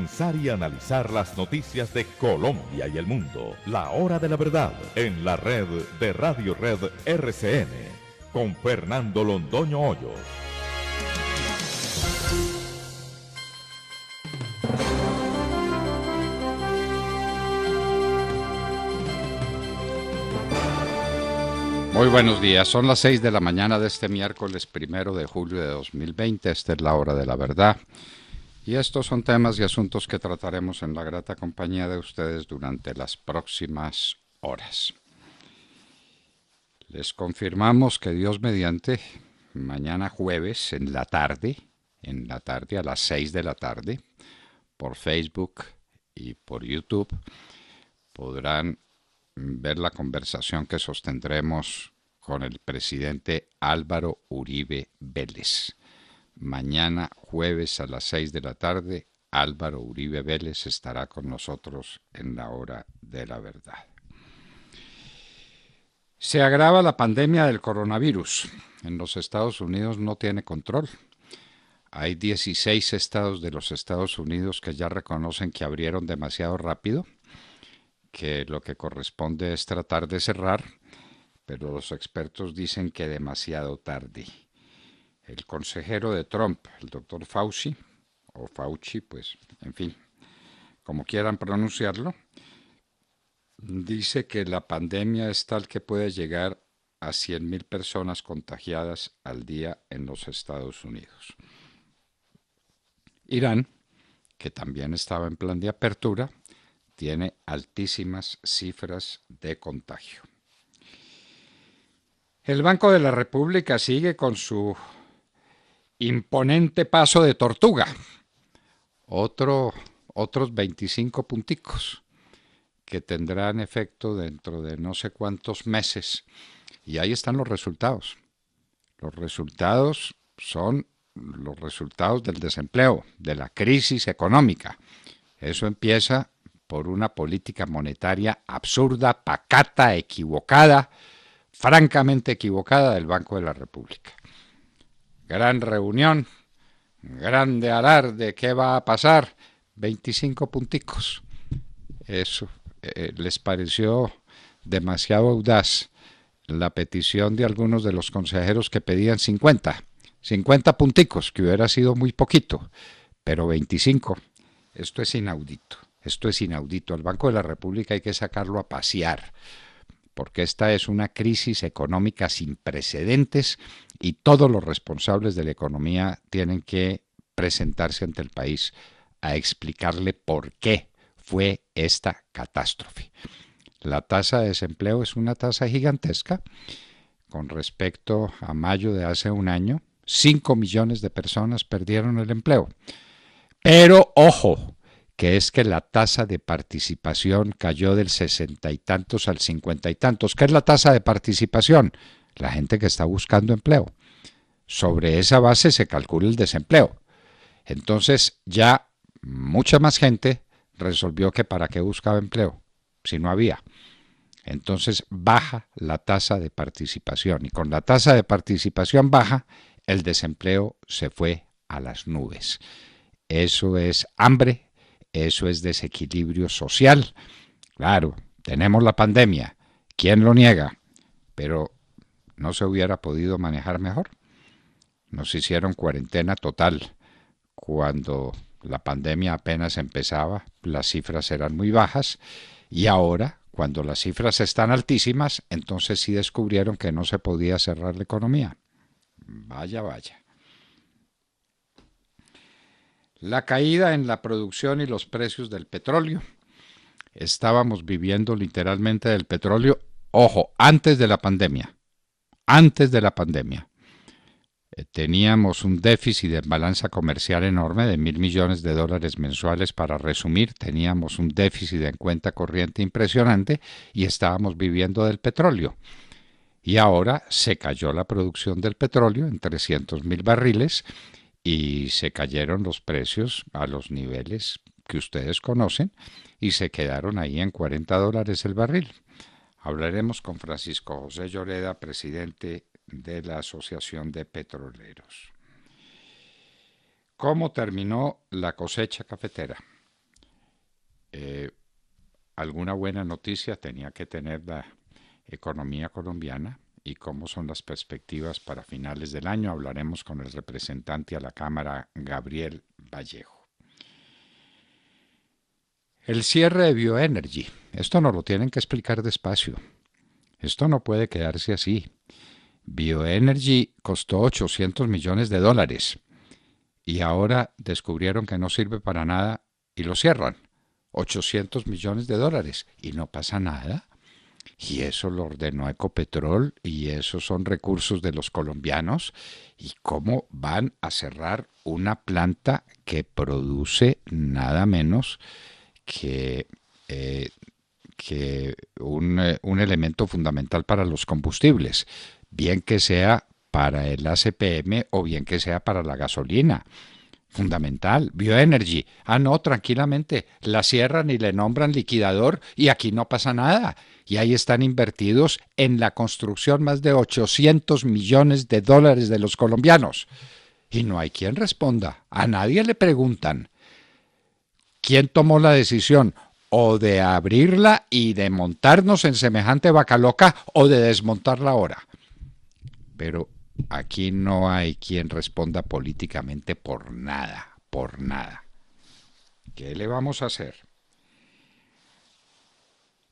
pensar y analizar las noticias de Colombia y el mundo. La hora de la verdad en la red de Radio Red RCN con Fernando Londoño Hoyos. Muy buenos días, son las 6 de la mañana de este miércoles 1 de julio de 2020, esta es la hora de la verdad y estos son temas y asuntos que trataremos en la grata compañía de ustedes durante las próximas horas. Les confirmamos que Dios mediante, mañana jueves en la tarde a las 6 de la tarde, por Facebook y por YouTube, podrán ver la conversación que sostendremos con el presidente Álvaro Uribe Vélez. Mañana jueves a las 6 de la tarde, Álvaro Uribe Vélez estará con nosotros en la hora de la verdad. Se agrava la pandemia del coronavirus. En los Estados Unidos no tiene control. Hay 16 estados de los Estados Unidos que ya reconocen que abrieron demasiado rápido, que lo que corresponde es tratar de cerrar, pero los expertos dicen que demasiado tarde. El consejero de Trump, el doctor Fauci, o Fauci, pues, en fin, como quieran pronunciarlo, dice que la pandemia es tal que puede llegar a 100,000 personas contagiadas al día en los Estados Unidos. Irán, que también estaba en plan de apertura, tiene altísimas cifras de contagio. El Banco de la República sigue con su imponente paso de tortuga. Otros 25 punticos que tendrán efecto dentro de no sé cuántos meses. Y ahí están los resultados. Los resultados son los resultados del desempleo, de la crisis económica. Eso empieza por una política monetaria absurda, pacata, equivocada, francamente equivocada del Banco de la República. Gran reunión, grande alarde, ¿qué va a pasar? 25 punticos. Eso les pareció demasiado audaz la petición de algunos de los consejeros que pedían 50 punticos, que hubiera sido muy poquito, pero 25. Esto es inaudito. Esto es inaudito. Al Banco de la República hay que sacarlo a pasear, porque esta es una crisis económica sin precedentes y todos los responsables de la economía tienen que presentarse ante el país a explicarle por qué fue esta catástrofe. La tasa de desempleo es una tasa gigantesca. Con respecto a mayo de hace un año, 5 millones de personas perdieron el empleo. Pero, ojo, que es que la tasa de participación cayó del 60 y tantos al 50 y tantos. ¿Qué es la tasa de participación? La gente que está buscando empleo. Sobre esa base se calcula el desempleo. Entonces ya mucha más gente resolvió que para qué buscaba empleo, si no había. Entonces baja la tasa de participación y con la tasa de participación baja, el desempleo se fue a las nubes. Eso es hambre. Eso es desequilibrio social. Claro, tenemos la pandemia. ¿Quién lo niega? Pero ¿no se hubiera podido manejar mejor? Nos hicieron cuarentena total. Cuando la pandemia apenas empezaba, las cifras eran muy bajas. Y ahora, cuando las cifras están altísimas, entonces sí descubrieron que no se podía cerrar la economía. Vaya, vaya. La caída en la producción y los precios del petróleo. Estábamos viviendo literalmente del petróleo, ojo, antes de la pandemia. Teníamos un déficit de balanza comercial enorme de $1,000 millones mensuales. Para resumir, teníamos un déficit en cuenta corriente impresionante y estábamos viviendo del petróleo. Y ahora se cayó la producción del petróleo en 300,000 barriles y se cayeron los precios a los niveles que ustedes conocen y se quedaron ahí en $40 el barril. Hablaremos con Francisco José Lloreda, presidente de la Asociación de Petroleros. ¿Cómo terminó la cosecha cafetera? alguna buena noticia tenía que tener la economía colombiana y cómo son las perspectivas para finales del año. Hablaremos con el representante a la Cámara, Gabriel Vallejo. El cierre de Bioenergy. Esto nos lo tienen que explicar despacio. Esto no puede quedarse así. Bioenergy costó $800 millones y ahora descubrieron que no sirve para nada y lo cierran. $800 millones y no pasa nada. Y eso lo ordenó Ecopetrol y esos son recursos de los colombianos. ¿Y cómo van a cerrar una planta que produce nada menos que un elemento fundamental para los combustibles? Bien que sea para el ACPM o bien que sea para la gasolina. Fundamental, Bioenergy. No, tranquilamente, la cierran y le nombran liquidador y aquí no pasa nada. Y ahí están invertidos en la construcción más de $800 millones de los colombianos. Y no hay quien responda. A nadie le preguntan. ¿Quién tomó la decisión? O de abrirla y de montarnos en semejante vaca loca o de desmontarla ahora. Pero aquí no hay quien responda políticamente por nada, por nada. ¿Qué le vamos a hacer?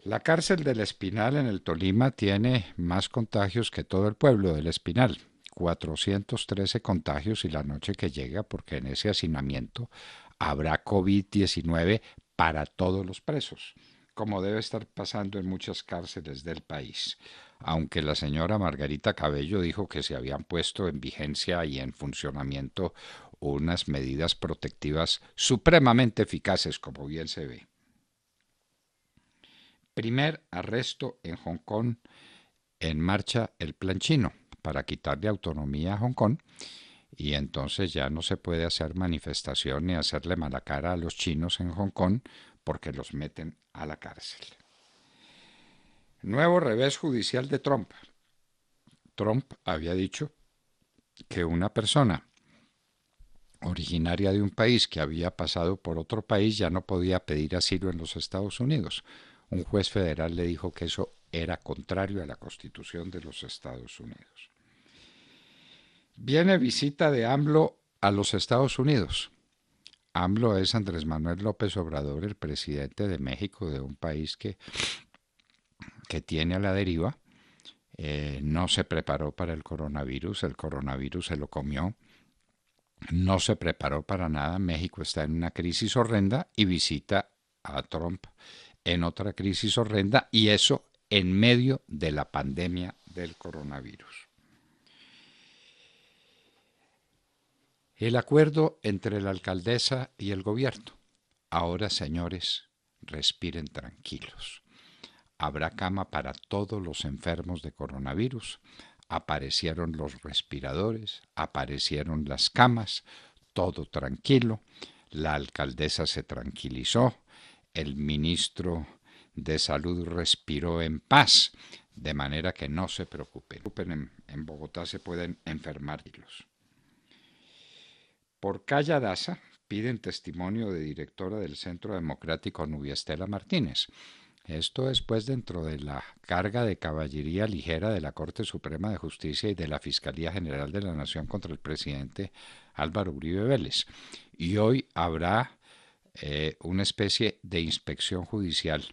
La cárcel del Espinal en el Tolima tiene más contagios que todo el pueblo del Espinal. 413 contagios y la noche que llega, porque en ese hacinamiento habrá COVID-19 para todos los presos, como debe estar pasando en muchas cárceles del país. Aunque la señora Margarita Cabello dijo que se habían puesto en vigencia y en funcionamiento unas medidas protectivas supremamente eficaces, como bien se ve. Primer arresto en Hong Kong, en marcha el plan chino para quitarle autonomía a Hong Kong y entonces ya no se puede hacer manifestación ni hacerle mala cara a los chinos en Hong Kong porque los meten a la cárcel. Nuevo revés judicial de Trump. Trump había dicho que una persona originaria de un país que había pasado por otro país ya no podía pedir asilo en los Estados Unidos. Un juez federal le dijo que eso era contrario a la Constitución de los Estados Unidos. Viene visita de AMLO a los Estados Unidos. AMLO es Andrés Manuel López Obrador, el presidente de México, de un país que tiene a la deriva. No se preparó para el coronavirus se lo comió. No se preparó para nada. México está en una crisis horrenda y visita a Trump en otra crisis horrenda, y eso en medio de la pandemia del coronavirus. El acuerdo entre la alcaldesa y el gobierno. Ahora, señores, respiren tranquilos. Habrá cama para todos los enfermos de coronavirus. Aparecieron los respiradores, aparecieron las camas, todo tranquilo. La alcaldesa se tranquilizó, el ministro de Salud respiró en paz, de manera que no se preocupen. En Bogotá se pueden enfermar. Por Calla Daza piden testimonio de directora del Centro Democrático Nubia Estela Martínez. Esto es pues dentro de la carga de caballería ligera de la Corte Suprema de Justicia y de la Fiscalía General de la Nación contra el presidente Álvaro Uribe Vélez. Y hoy habrá una especie de inspección judicial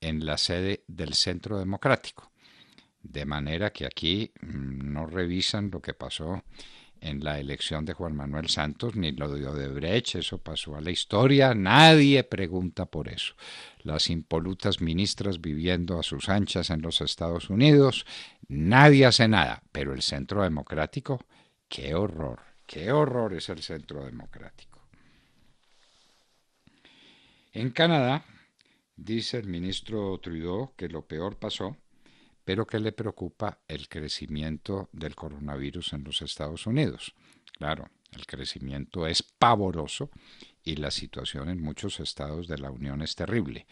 en la sede del Centro Democrático. De manera que aquí no revisan lo que pasó en la elección de Juan Manuel Santos, ni lo de Odebrecht, eso pasó a la historia, nadie pregunta por eso. Las impolutas ministras viviendo a sus anchas en los Estados Unidos, nadie hace nada, pero el Centro Democrático, qué horror es el Centro Democrático. En Canadá, dice el ministro Trudeau que lo peor pasó, pero que le preocupa el crecimiento del coronavirus en los Estados Unidos. Claro, el crecimiento es pavoroso y la situación en muchos estados de la Unión es terrible.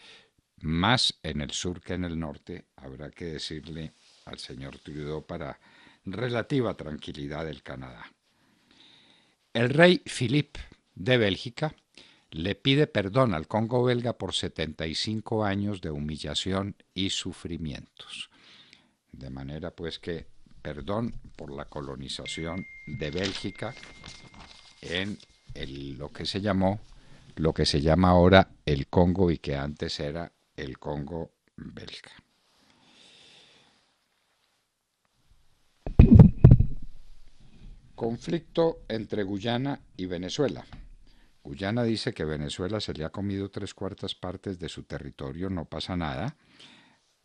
Más en el sur que en el norte, habrá que decirle al señor Trudeau para relativa tranquilidad del Canadá. El rey Philippe de Bélgica le pide perdón al Congo belga por 75 años de humillación y sufrimientos. De manera pues que perdón por la colonización de Bélgica en lo que se llama ahora el Congo y que antes era el Congo belga. Conflicto entre Guyana y Venezuela. Guyana dice que Venezuela se le ha comido 3/4 partes de su territorio, no pasa nada.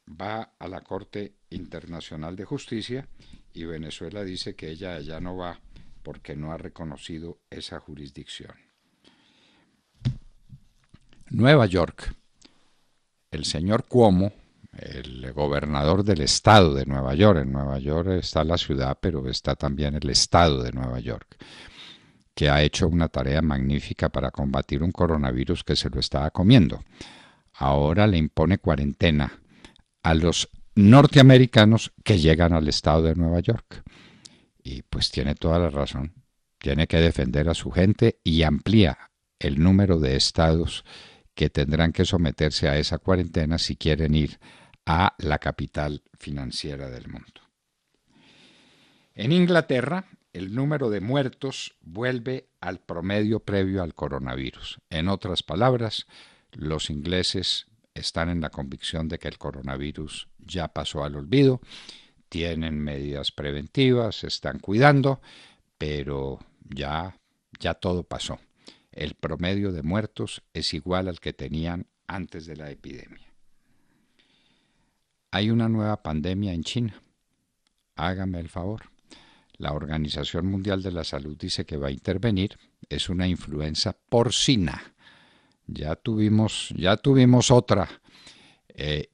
Va a la Corte Internacional de Justicia y Venezuela dice que ella allá no va porque no ha reconocido esa jurisdicción. Nueva York. El señor Cuomo, el gobernador del estado de Nueva York, en Nueva York está la ciudad, pero está también el estado de Nueva York, que ha hecho una tarea magnífica para combatir un coronavirus que se lo estaba comiendo. Ahora le impone cuarentena a los norteamericanos que llegan al estado de Nueva York. Y pues tiene toda la razón. Tiene que defender a su gente y amplía el número de estados que tendrán que someterse a esa cuarentena si quieren ir a la capital financiera del mundo. En Inglaterra, el número de muertos vuelve al promedio previo al coronavirus. En otras palabras, los ingleses están en la convicción de que el coronavirus ya pasó al olvido, tienen medidas preventivas, se están cuidando, pero ya todo pasó. El promedio de muertos es igual al que tenían antes de la epidemia. Hay una nueva pandemia en China. Hágame el favor. La Organización Mundial de la Salud dice que va a intervenir. Es una influenza porcina. Ya tuvimos otra.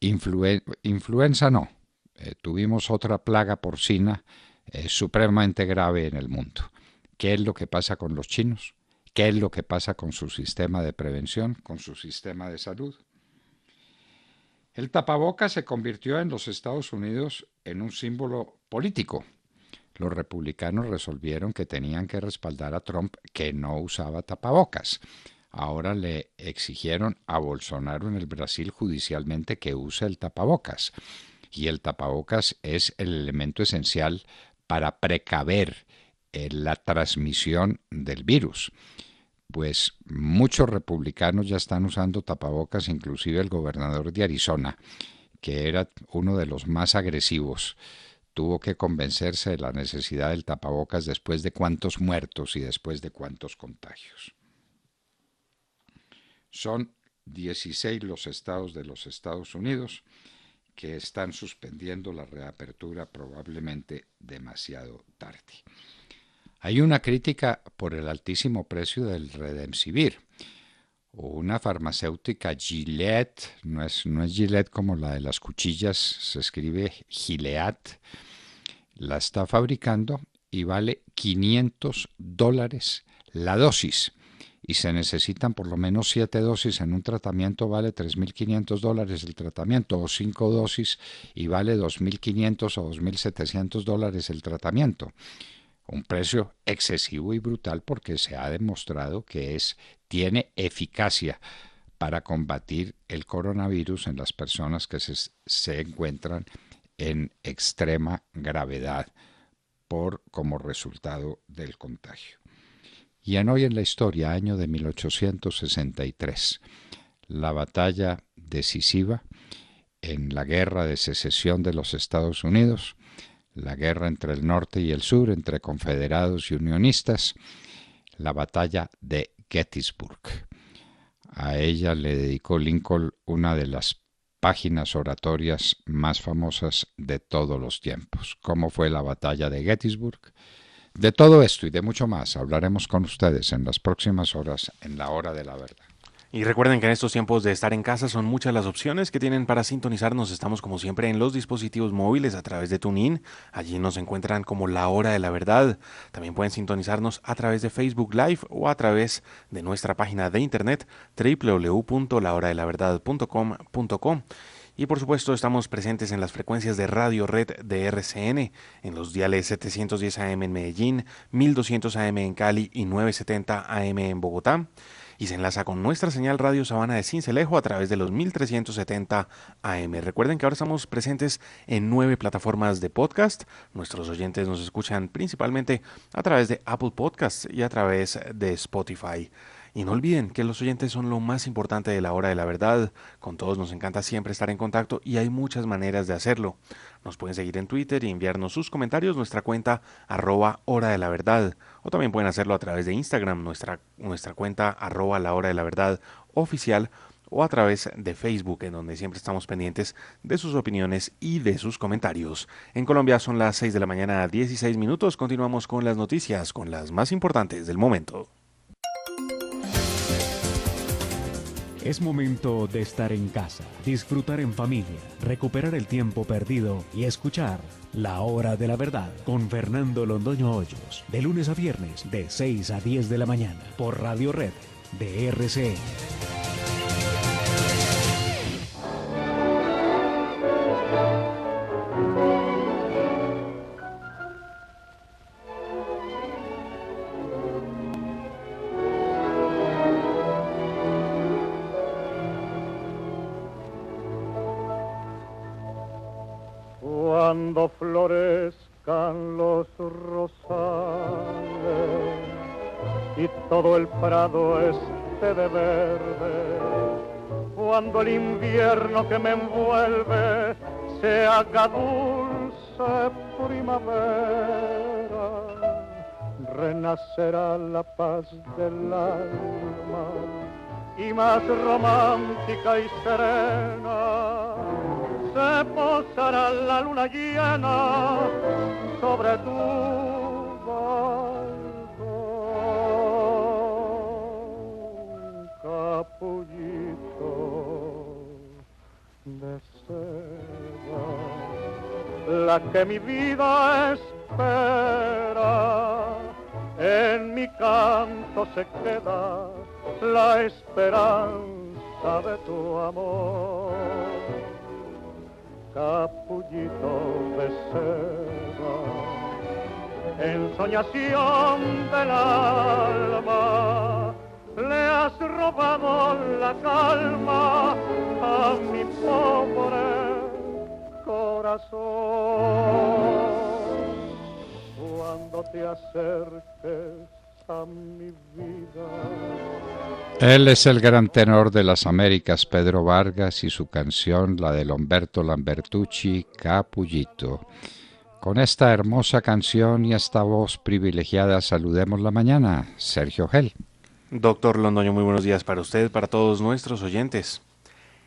Influenza no. Tuvimos otra plaga porcina supremamente grave en el mundo. ¿Qué es lo que pasa con los chinos? ¿Qué es lo que pasa con su sistema de prevención, con su sistema de salud? El tapabocas se convirtió en los Estados Unidos en un símbolo político. Los republicanos resolvieron que tenían que respaldar a Trump, que no usaba tapabocas. Ahora le exigieron a Bolsonaro en el Brasil judicialmente que use el tapabocas. Y el tapabocas es el elemento esencial para precaver la transmisión del virus. Pues muchos republicanos ya están usando tapabocas, inclusive el gobernador de Arizona, que era uno de los más agresivos, tuvo que convencerse de la necesidad del tapabocas después de cuántos muertos y después de cuántos contagios. Son 16 los estados de los Estados Unidos que están suspendiendo la reapertura probablemente demasiado tarde. Hay una crítica por el altísimo precio del Remdesivir. Una farmacéutica Gilead, no es Gillette como la de las cuchillas, se escribe Gilead, la está fabricando y vale $500 la dosis. Y se necesitan por lo menos 7 dosis en un tratamiento, vale $3.500 el tratamiento, o 5 dosis y vale $2.500 o $2.700 el tratamiento. Un precio excesivo y brutal porque se ha demostrado que tiene eficacia para combatir el coronavirus en las personas que se encuentran en extrema gravedad como resultado del contagio. Y hoy en la historia, año de 1863, la batalla decisiva en la guerra de secesión de los Estados Unidos, la guerra entre el norte y el sur, entre confederados y unionistas, la batalla de Gettysburg. A ella le dedicó Lincoln una de las páginas oratorias más famosas de todos los tiempos. ¿Cómo fue la batalla de Gettysburg? De todo esto y de mucho más hablaremos con ustedes en las próximas horas en la Hora de la Verdad. Y recuerden que en estos tiempos de estar en casa son muchas las opciones que tienen para sintonizarnos. Estamos como siempre en los dispositivos móviles a través de TuneIn. Allí nos encuentran como La Hora de la Verdad. También pueden sintonizarnos a través de Facebook Live o a través de nuestra página de internet www.lahoradelaverdad.com.co. Y por supuesto estamos presentes en las frecuencias de Radio Red de RCN, en los diales 710 AM en Medellín, 1200 AM en Cali y 970 AM en Bogotá. Y se enlaza con nuestra señal Radio Sabana de Sincelejo a través de los 1370 AM. Recuerden que ahora estamos presentes en 9 plataformas de podcast. Nuestros oyentes nos escuchan principalmente a través de Apple Podcasts y a través de Spotify. Y no olviden que los oyentes son lo más importante de la hora de la verdad. Con todos nos encanta siempre estar en contacto y hay muchas maneras de hacerlo. Nos pueden seguir en Twitter y enviarnos sus comentarios, nuestra cuenta @hora de la verdad. O también pueden hacerlo a través de Instagram, nuestra cuenta @la hora de la verdad oficial, o a través de Facebook, en donde siempre estamos pendientes de sus opiniones y de sus comentarios. En Colombia son las 6 de la mañana, 16 minutos. Continuamos con las noticias, con las más importantes del momento. Es momento de estar en casa, disfrutar en familia, recuperar el tiempo perdido y escuchar La Hora de la Verdad con Fernando Londoño Hoyos, de lunes a viernes de 6 a 10 de la mañana por Radio Red de RCN. Cuando florezcan los rosales y todo el prado esté de verde, cuando el invierno que me envuelve se haga dulce primavera, renacerá la paz del alma y más romántica y serena se posará la luna llena sobre tu balcón, capullito de seda, la que mi vida espera. En mi canto se queda la esperanza de tu amor, capullito de seda, ensoñación del alma, le has robado la calma a mi pobre corazón. Cuando te acerques a mi vida. Él es el gran tenor de las Américas, Pedro Vargas, y su canción, la de Lamberto Lambertucci, Capullito. Con esta hermosa canción y esta voz privilegiada saludemos la mañana. Sergio Gel. Doctor Londoño, muy buenos días para usted, para todos nuestros oyentes.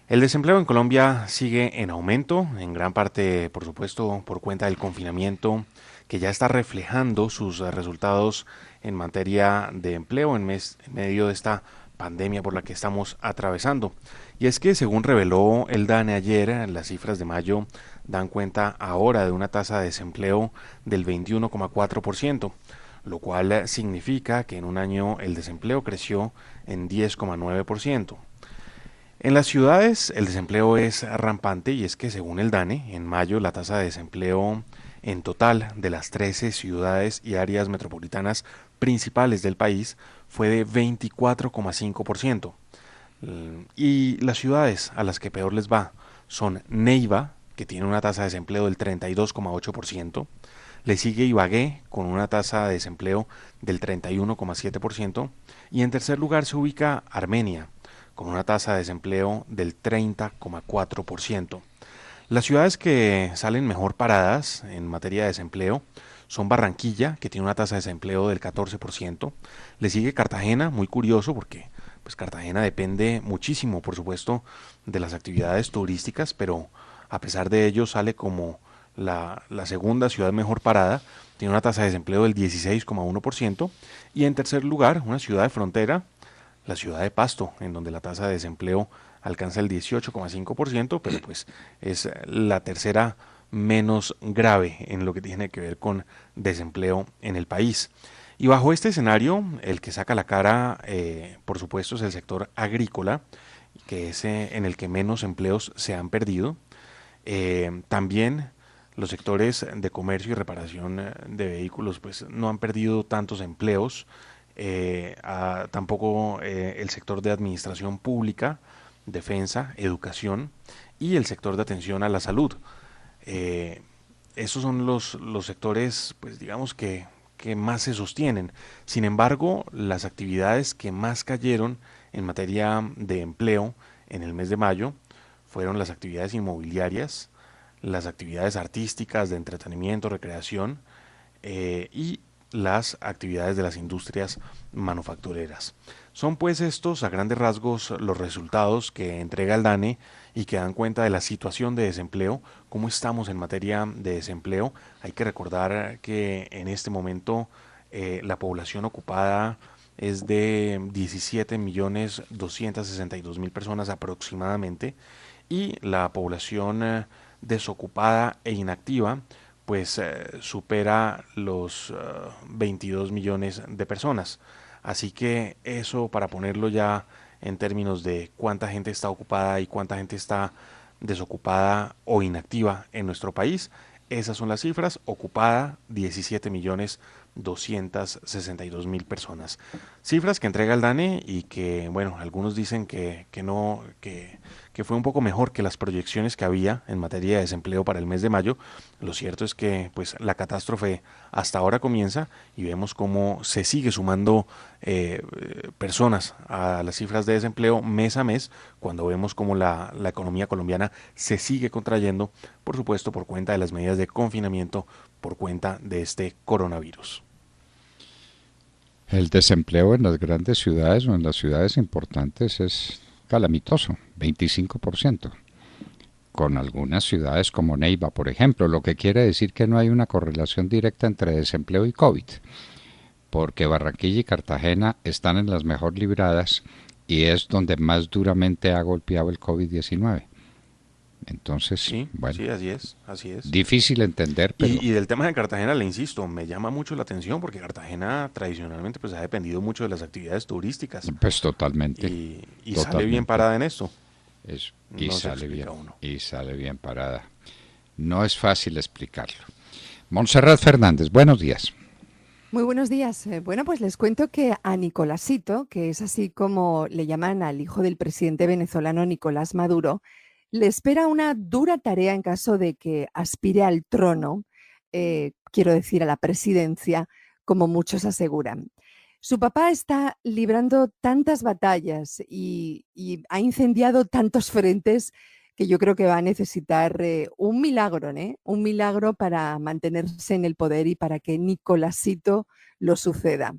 El desempleo en Colombia sigue en aumento, en gran parte, por supuesto, por cuenta del confinamiento, que ya está reflejando sus resultados en materia de empleo en medio de esta pandemia por la que estamos atravesando. Y es que, según reveló el DANE ayer, las cifras de mayo dan cuenta ahora de una tasa de desempleo del 21,4%, lo cual significa que en un año el desempleo creció en 10,9%. En las ciudades el desempleo es rampante y es que, según el DANE, en mayo la tasa de desempleo en total de las 13 ciudades y áreas metropolitanas principales del país fue de 24,5%. Y las ciudades a las que peor les va son Neiva, que tiene una tasa de desempleo del 32,8%, le sigue Ibagué con una tasa de desempleo del 31,7%, y en tercer lugar se ubica Armenia, con una tasa de desempleo del 30,4%. Las ciudades que salen mejor paradas en materia de desempleo son Barranquilla, que tiene una tasa de desempleo del 14%, le sigue Cartagena, muy curioso porque pues Cartagena depende muchísimo, por supuesto, de las actividades turísticas, pero a pesar de ello sale como la segunda ciudad mejor parada, tiene una tasa de desempleo del 16,1%, y en tercer lugar, una ciudad de frontera, la ciudad de Pasto, en donde la tasa de desempleo alcanza el 18,5%, pero pues es la tercera menos grave en lo que tiene que ver con desempleo en el país. Y bajo este escenario, el que saca la cara, por supuesto, es el sector agrícola, que es en el que menos empleos se han perdido. También los sectores de comercio y reparación de vehículos pues no han perdido tantos empleos. Tampoco el sector de administración pública, defensa, educación y el sector de atención a la salud. Eh, Esos son los sectores, pues digamos que más se sostienen. Sin embargo, las actividades que más cayeron en materia de empleo en el mes de mayo fueron las actividades inmobiliarias, las actividades artísticas, de entretenimiento, recreación y las actividades de las industrias manufactureras. Son pues estos a grandes rasgos los resultados que entrega el DANE y que dan cuenta de la situación de desempleo, cómo estamos en materia de desempleo. Hay que recordar que en este momento la población ocupada es de 17.262.000 personas aproximadamente y la población desocupada e inactiva pues supera los 22 millones de personas. Así que eso, para ponerlo ya en términos de cuánta gente está ocupada y cuánta gente está desocupada o inactiva en nuestro país, esas son las cifras. Ocupada 17.262.000 personas. Cifras que entrega el DANE y que, bueno, algunos dicen que no, que fue un poco mejor que las proyecciones que había en materia de desempleo para el mes de mayo. Lo cierto es que pues la catástrofe hasta ahora comienza y vemos cómo se sigue sumando personas a las cifras de desempleo mes a mes, cuando vemos cómo la economía colombiana se sigue contrayendo, por supuesto por cuenta de las medidas de confinamiento por cuenta de este coronavirus. El desempleo en las grandes ciudades o en las ciudades importantes es calamitoso, 25%, con algunas ciudades como Neiva, por ejemplo, lo que quiere decir que no hay una correlación directa entre desempleo y COVID, porque Barranquilla y Cartagena están en las mejor libradas y es donde más duramente ha golpeado el COVID-19. Entonces, Sí, bueno, sí, así es. difícil entender, pero Y del tema de Cartagena, le insisto, me llama mucho la atención porque Cartagena tradicionalmente pues ha dependido mucho de las actividades turísticas pues totalmente, y sale bien parada en esto. y No se sale bien, explica uno. y sale bien parada. No es fácil explicarlo. Montserrat Fernández, buenos días. Muy buenos días. Bueno, pues les cuento que a Nicolásito, que es así como le llaman al hijo del presidente venezolano Nicolás Maduro, le espera una dura tarea en caso de que aspire al trono, quiero decir, a la presidencia, como muchos aseguran. Su papá está librando tantas batallas y ha incendiado tantos frentes que yo creo que va a necesitar un milagro, ¿eh? Un milagro para mantenerse en el poder y para que Nicolásito lo suceda.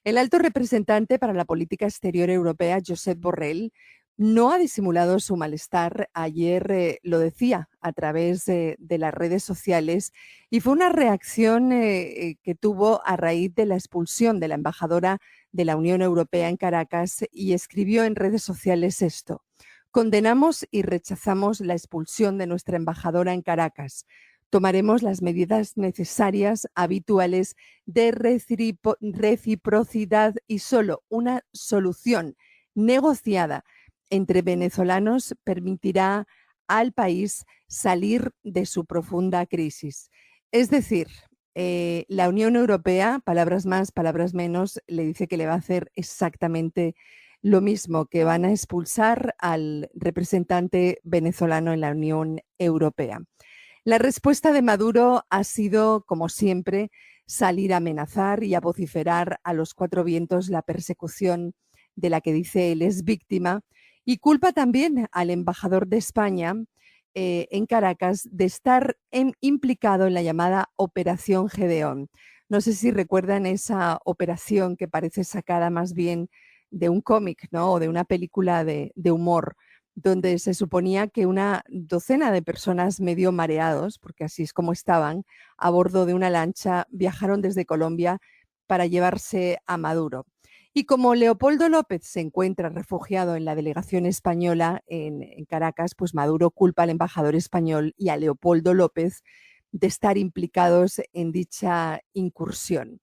El alto representante para la política exterior europea, Josep Borrell, no ha disimulado su malestar. Ayer lo decía a través de las redes sociales y fue una reacción que tuvo a raíz de la expulsión de la embajadora de la Unión Europea en Caracas y escribió en redes sociales esto: condenamos y rechazamos la expulsión de nuestra embajadora en Caracas. Tomaremos las medidas necesarias, habituales, de reciprocidad y solo una solución negociada entre venezolanos permitirá al país salir de su profunda crisis. Es decir, la Unión Europea, palabras más, palabras menos, le dice que le va a hacer exactamente lo mismo, que van a expulsar al representante venezolano en la Unión Europea. La respuesta de Maduro ha sido, como siempre, salir a amenazar y a vociferar a los cuatro vientos la persecución de la que dice él es víctima, y culpa también al embajador de España en Caracas de estar implicado en la llamada Operación Gedeón. No sé si recuerdan esa operación que parece sacada más bien de un cómic, ¿no? O de una película de humor, donde se suponía que una docena de personas medio mareados, porque así es como estaban, a bordo de una lancha, viajaron desde Colombia para llevarse a Maduro. Y como Leopoldo López se encuentra refugiado en la delegación española en Caracas, pues Maduro culpa al embajador español y a Leopoldo López de estar implicados en dicha incursión.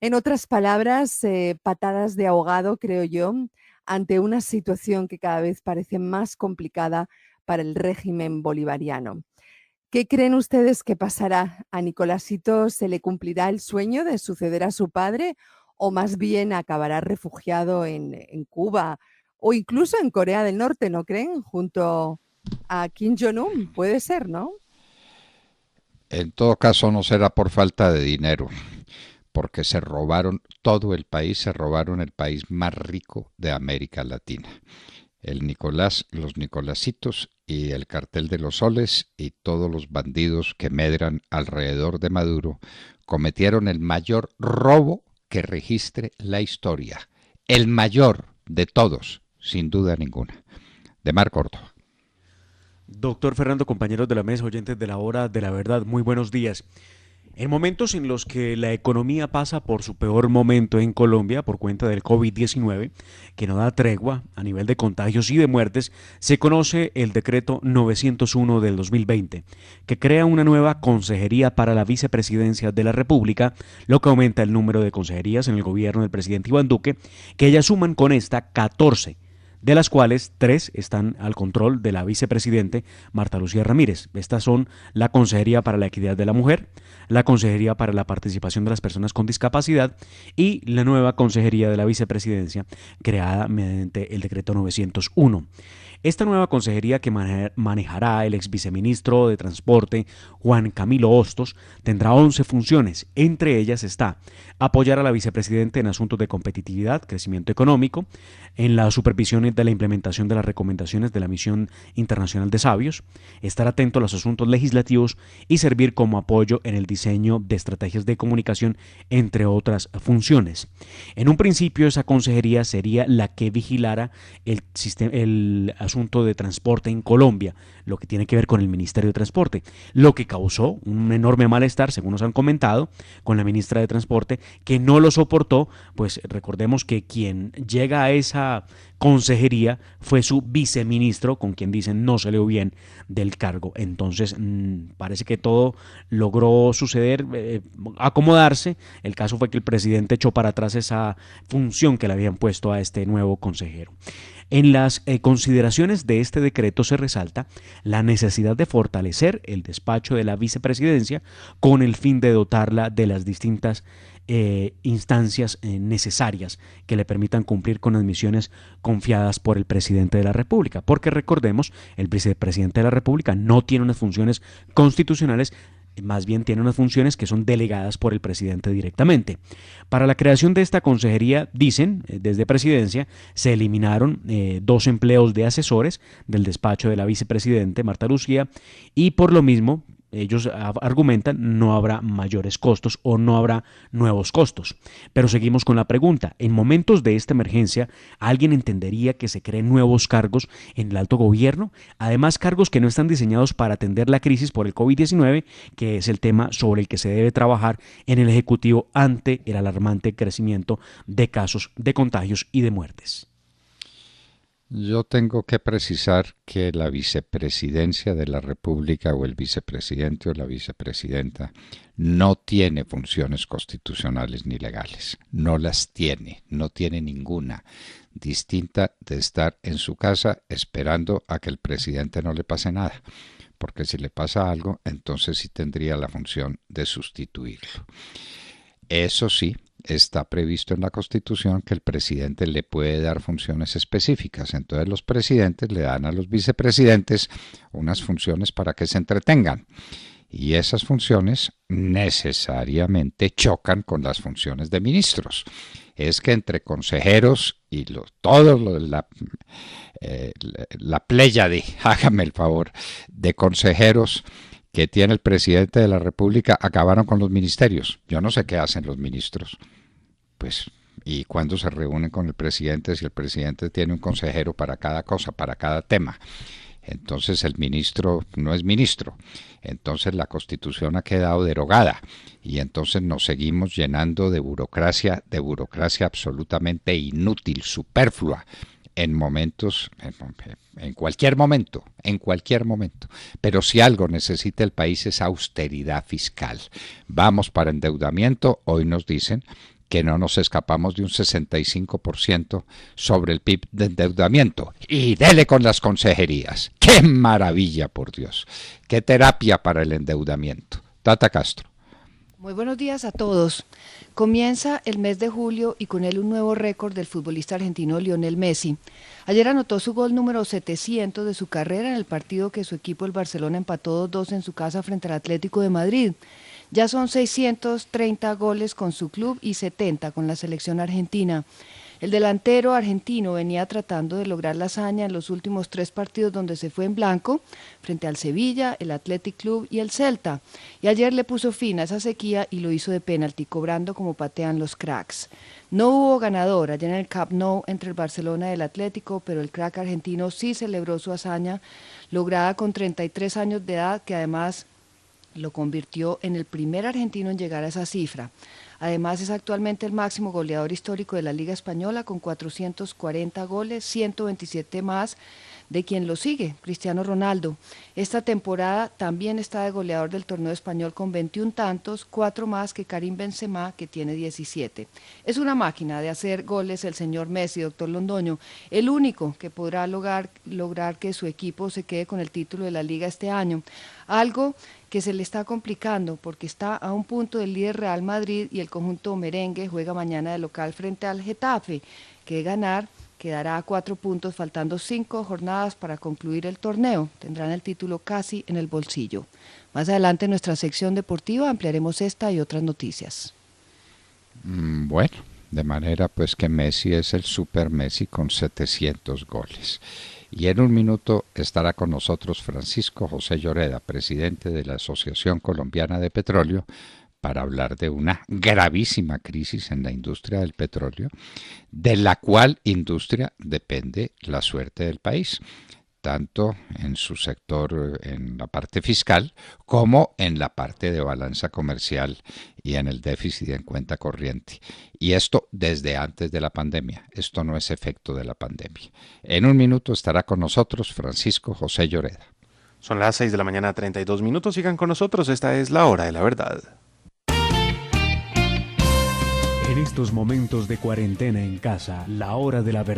En otras palabras, patadas de ahogado, creo yo, ante una situación que cada vez parece más complicada para el régimen bolivariano. ¿Qué creen ustedes que pasará? ¿A Nicolásito se le cumplirá el sueño de suceder a su padre o más bien acabará refugiado en Cuba o incluso en Corea del Norte, ¿no creen? Junto a Kim Jong-un, puede ser, ¿no? En todo caso no será por falta de dinero, porque se robaron todo el país, se robaron el país más rico de América Latina. El Nicolás, los Nicolásitos y el cartel de los soles y todos los bandidos que medran alrededor de Maduro cometieron el mayor robo que registre la historia, el mayor de todos, sin duda ninguna. De Mar Córdoba. Doctor Fernando, compañeros de la mesa, oyentes de la hora de la verdad, muy buenos días. En momentos en los que la economía pasa por su peor momento en Colombia por cuenta del COVID-19, que no da tregua a nivel de contagios y de muertes, se conoce el decreto 901 del 2020, que crea una nueva consejería para la vicepresidencia de la República, lo que aumenta el número de consejerías en el gobierno del presidente Iván Duque, que ya suman con esta 14, de las cuales 3 están al control de la vicepresidente Marta Lucía Ramírez. Estas son la Consejería para la Equidad de la Mujer, la Consejería para la Participación de las Personas con Discapacidad y la nueva Consejería de la Vicepresidencia creada mediante el decreto 901. Esta nueva consejería que manejará el ex viceministro de Transporte, Juan Camilo Hostos, tendrá 11 funciones. Entre ellas está apoyar a la vicepresidenta en asuntos de competitividad, crecimiento económico, en la supervisión de la implementación de las recomendaciones de la Misión Internacional de Sabios, estar atento a los asuntos legislativos y servir como apoyo en el diseño de estrategias de comunicación, entre otras funciones. En un principio, esa consejería sería la que vigilara el asunto de transporte en Colombia, lo que tiene que ver con el Ministerio de Transporte, lo que causó un enorme malestar, según nos han comentado, con la ministra de Transporte, que no lo soportó. Pues recordemos que quien llega a esa consejería fue su viceministro, con quien dicen no salió bien del cargo. Entonces parece que todo logró suceder, acomodarse. El caso fue que el presidente echó para atrás esa función que le habían puesto a este nuevo consejero. En las consideraciones de este decreto se resalta la necesidad de fortalecer el despacho de la vicepresidencia con el fin de dotarla de las distintas instancias necesarias que le permitan cumplir con las misiones confiadas por el presidente de la República, porque recordemos, el vicepresidente de la República no tiene unas funciones constitucionales, más bien tiene unas funciones que son delegadas por el presidente directamente. Para la creación de esta consejería, dicen, desde Presidencia, se eliminaron 2 empleos de asesores del despacho de la vicepresidente Marta Lucía y por lo mismo, ellos argumentan, no habrá mayores costos o no habrá nuevos costos. Pero seguimos con la pregunta. En momentos de esta emergencia, ¿alguien entendería que se creen nuevos cargos en el alto gobierno? Además, cargos que no están diseñados para atender la crisis por el COVID-19, que es el tema sobre el que se debe trabajar en el Ejecutivo ante el alarmante crecimiento de casos de contagios y de muertes. Yo tengo que precisar que la vicepresidencia de la República o el vicepresidente o la vicepresidenta no tiene funciones constitucionales ni legales. No las tiene, no tiene ninguna, distinta de estar en su casa esperando a que el presidente no le pase nada. Porque si le pasa algo, entonces sí tendría la función de sustituirlo. Eso sí, está previsto en la Constitución que el presidente le puede dar funciones específicas. Entonces los presidentes le dan a los vicepresidentes unas funciones para que se entretengan. Y esas funciones necesariamente chocan con las funciones de ministros. Es que entre consejeros y la pléyade, hágame el favor, de consejeros que tiene el presidente de la República, acabaron con los ministerios. Yo no sé qué hacen los ministros. Pues, ¿y cuándo se reúnen con el presidente si el presidente tiene un consejero para cada cosa, para cada tema? Entonces el ministro no es ministro. Entonces la Constitución ha quedado derogada y entonces nos seguimos llenando de burocracia absolutamente inútil, superflua. En cualquier momento. Pero si algo necesita el país es austeridad fiscal. Vamos para endeudamiento. Hoy nos dicen que no nos escapamos de un 65% sobre el PIB de endeudamiento. Y dele con las consejerías. ¡Qué maravilla, por Dios! ¡Qué terapia para el endeudamiento! Tata Castro. Muy buenos días a todos. Comienza el mes de julio y con él un nuevo récord del futbolista argentino Lionel Messi. Ayer anotó su gol número 700 de su carrera en el partido que su equipo, el Barcelona, empató 2-2 en su casa frente al Atlético de Madrid. Ya son 630 goles con su club y 70 con la selección argentina. El delantero argentino venía tratando de lograr la hazaña en los últimos 3 partidos donde se fue en blanco, frente al Sevilla, el Athletic Club y el Celta. Y ayer le puso fin a esa sequía y lo hizo de penalti, cobrando como patean los cracks. No hubo ganador ayer en el Camp Nou entre el Barcelona y el Atlético, pero el crack argentino sí celebró su hazaña, lograda con 33 años de edad, que además lo convirtió en el primer argentino en llegar a esa cifra. Además es actualmente el máximo goleador histórico de la Liga Española con 440 goles, 127 más de quien lo sigue, Cristiano Ronaldo. Esta temporada también está de goleador del torneo español con 21 tantos, 4 más que Karim Benzema, que tiene 17. Es una máquina de hacer goles el señor Messi, doctor Londoño, el único que podrá lograr que su equipo se quede con el título de la Liga este año. Algo que se le está complicando porque está a un punto del líder Real Madrid y el conjunto merengue juega mañana de local frente al Getafe, que ganar quedará a 4 puntos, faltando 5 jornadas para concluir el torneo. Tendrán el título casi en el bolsillo. Más adelante en nuestra sección deportiva ampliaremos esta y otras noticias. Bueno, de manera pues que Messi es el super Messi con 700 goles. Y en un minuto estará con nosotros Francisco José Lloreda, presidente de la Asociación Colombiana de Petróleo, para hablar de una gravísima crisis en la industria del petróleo, de la cual industria depende la suerte del país, tanto en su sector, en la parte fiscal, como en la parte de balanza comercial y en el déficit en cuenta corriente. Y esto desde antes de la pandemia. Esto no es efecto de la pandemia. En un minuto estará con nosotros Francisco José Lloreda. Son las 6 de la mañana, 32 minutos. Sigan con nosotros. Esta es la hora de la verdad. En estos momentos de cuarentena en casa, la hora de la verdad.